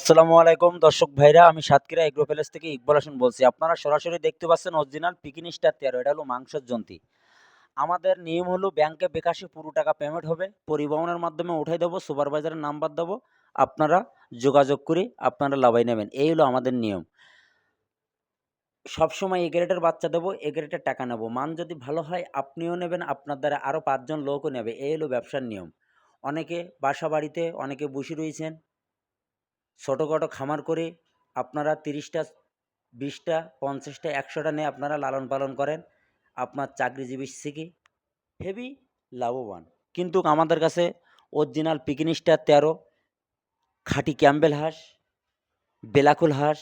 আসসালামু আলাইকুম দর্শক ভাইরা, আমি সাতক্ষীরা এগ্রো প্যালেস থেকে ইকবাল হোসেন বলছি। আপনারা সরাসরি দেখতে পাচ্ছেন অরিজিনাল পিকিন স্টার 13। এটা হলো মাংসের জন্তি। আমাদের নিয়ম হলো ব্যাংকে বিকাশে পুরো টাকা পেমেন্ট হবে, পরিবহনের মাধ্যমে উঠাই দেবো, সুপারভাইজারের নাম্বার দেবো, আপনারা যোগাযোগ করে আপনারা লাভাই নেবেন। এই হলো আমাদের নিয়ম। সবসময় এ গ্রেডের বাচ্চা দেবো, এ গ্রেডের টাকা নেবো। মান যদি ভালো হয় আপনিও নেবেন, আপনার দ্বারা আরও 5 জন লোকও নেবে। এই হলো ব্যবসার নিয়ম। অনেকে বাসা বাড়িতে অনেকে বসে রয়েছেন, ছোটোখাটো খামার করে আপনারা 30টা 20টা 50টা 100টা নিয়ে আপনারা লালন পালন করেন, আপনার চাকরিজীবী থেকে হেভি লাভবান। কিন্তু আমাদের কাছে অরিজিনাল পিকিন স্টার 13, খাঁটি ক্যাম্বেল হাঁস, বেলাকুল হাঁস,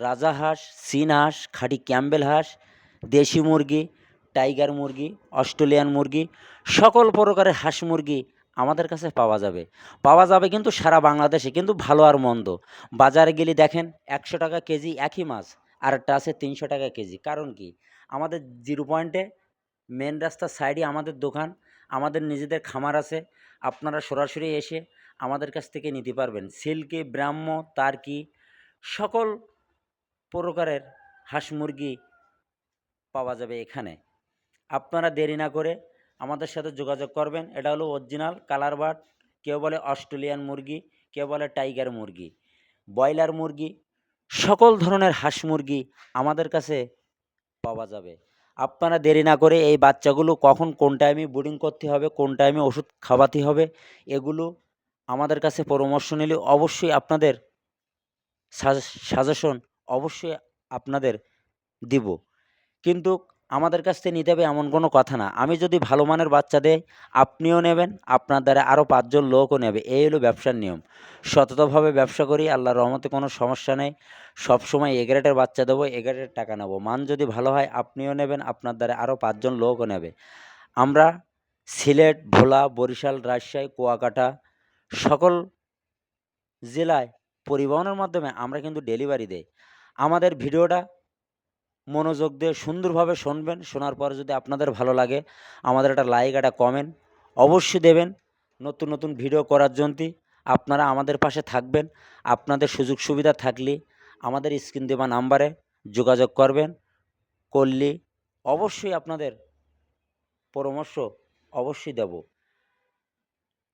রাজা হাঁস, চীন হাঁস, খাঁটি ক্যাম্বেল হাঁস, দেশি মুরগি, টাইগার মুরগি, অস্ট্রেলিয়ান মুরগি, সকল প্রকারের হাঁস মুরগি আমাদের কাছে পাওয়া যাবে কিন্তু সারা বাংলাদেশে, কিন্তু ভালো আর মন্দ। বাজারে গেলে দেখেন 100 টাকা কেজি একই মাছ, আরেকটা আছে 300 টাকা কেজি। কারণ কি? আমাদের 0 পয়েন্টে মেন রাস্তার সাইডে আমাদের দোকান, আমাদের নিজেদের খামার আছে। আপনারা সরাসরি এসে আমাদের কাছ থেকে নিতে পারবেন। সিল্কি, ব্রাহ্ম, তার্কি, সকল প্রকারের হাঁস মুরগি পাওয়া যাবে এখানে। আপনারা দেরি না করে আমাদের সাথে যোগাযোগ করবেন। এটা হলো অরিজিনাল কালার বার্ড, কেউ বলে অস্ট্রেলিয়ান মুরগি, কেউ বলে টাইগার মুরগি, ব্রয়লার মুরগি, সকল ধরনের হাঁস মুরগি আমাদের কাছে পাওয়া যাবে। আপনারা দেরি না করে এই বাচ্চাগুলো কখন কোন টাইমে ব্রুডিং করতে হবে, কোন টাইমে ওষুধ খাওয়াতে হবে, এগুলো আমাদের কাছে পরামর্শ নিলে অবশ্যই আপনাদের সাজেশন অবশ্যই আপনাদের দিব। কিন্তু আমাদের কাছ থেকে নিতে হবে এমন কোনো কথা না। আমি যদি ভালো মানের বাচ্চা দেই, আপনিও নেবেন, আপনার দ্বারা আরও 5 জন লোকও নেবে। এই হলো ব্যবসার নিয়ম। সততাভাবে ব্যবসা করি, আল্লাহর রহমতে কোনো সমস্যা নেই। সবসময় এ গ্রেডের বাচ্চা দেবো, এ গ্রেডের টাকা নেবো। মান যদি ভালো হয় আপনিও নেবেন, আপনার দ্বারা আরও 5 জন লোকও নেবে। আমরা সিলেট, ভোলা, বরিশাল, রাজশাহী, কুয়াকাটা সকল জেলায় পরিবহনের মাধ্যমে আমরা কিন্তু ডেলিভারি দেই। আমাদের ভিডিওটা মনোযোগ দিয়ে সুন্দরভাবে শুনবেন। শোনার পরে যদি আপনাদের ভালো লাগে, আমাদের একটা লাইক, একটা কমেন্ট অবশ্যই দেবেন। নতুন নতুন ভিডিও করার জন্যে আপনারা আমাদের পাশে থাকবেন। আপনাদের সুযোগ সুবিধা থাকলে আমাদের স্ক্রিন দেওয়া নাম্বারে যোগাযোগ করলে অবশ্যই আপনাদের পরামর্শ অবশ্যই দেব।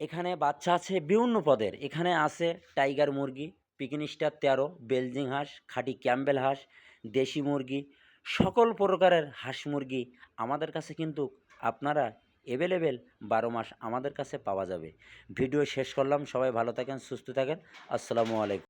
এখানে বাচ্চা আছে বিভিন্ন পদের। এখানে আছে টাইগার মুরগি, পিকিন স্টার 13, বেলজিং হাঁস, খাঁটি ক্যাম্বেল হাঁস, দেশি মুরগি, সকল প্রকারের হাঁস মুরগি আমাদের কাছে কিন্তু আপনারা অ্যাভেলেবেল 12 মাস আমাদের কাছে পাওয়া যাবে। ভিডিও শেষ করলাম। সবাই ভালো থাকেন, সুস্থ থাকেন। আসসালামু আলাইকুম।